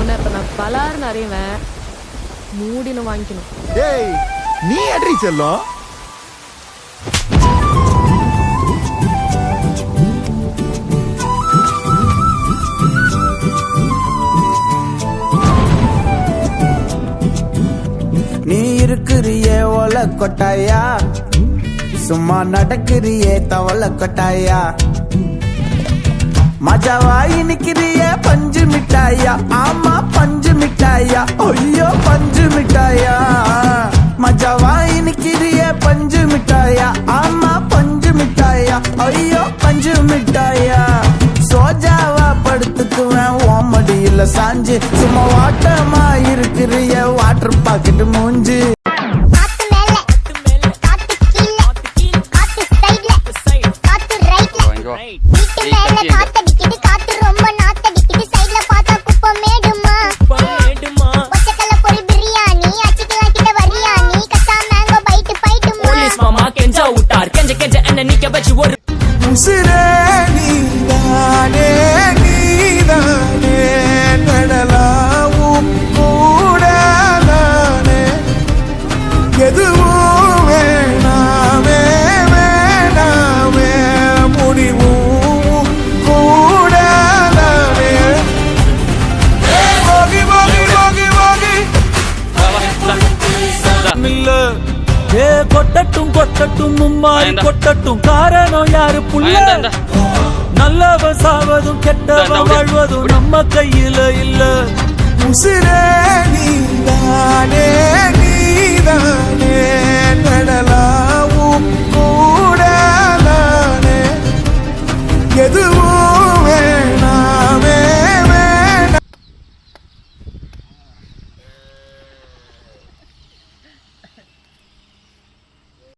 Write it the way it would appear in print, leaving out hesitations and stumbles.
உன்னை இப்ப நான் பலாறு நிறையவன் மூடினு வாங்கிக்கணும். ஏய் நீ அட்ரி செல்லும். நீ இருக்கிறியே ஓல கொட்டாயா, சும்மா நடக்கிறியே தவள கொட்டாயா, மஜாவாய் நிக்கிறியே பஞ்சு மிட்டாயா, ஆமா பஞ்சு மிட்டாயா, ஐயோ பஞ்சு மிட்டாயா, மஜாவாய் நிக்கிறியே பஞ்சு மிட்டாயா, ஆமா பஞ்சு மிட்டாயா, ஐயோ பஞ்சு மிட்டாயா, சோஜாவா படுத்துக்குவேன் ஓமடியில சாஞ்சு, சும்மா வாட்டமா இருக்கிறிய வாட்டர் பாக்கெட் மூஞ்சு. உசிரே நீதானே நீதானே நடலாவும் கூட நானே, எதுவும் வேணாமே வேணாமே முடிவும் கூட நானே. போகி போகி போகி போகி மில்ல ஏ கொட்டட்டும் கொட்டட்டும் மும்மாரி கொட்டட்டும், காரணம் யாரு புள்ள, நல்லவன் சாவதும் கெட்டவன் வாழ்வதும் நம்ம கையில இல்ல. உசிரே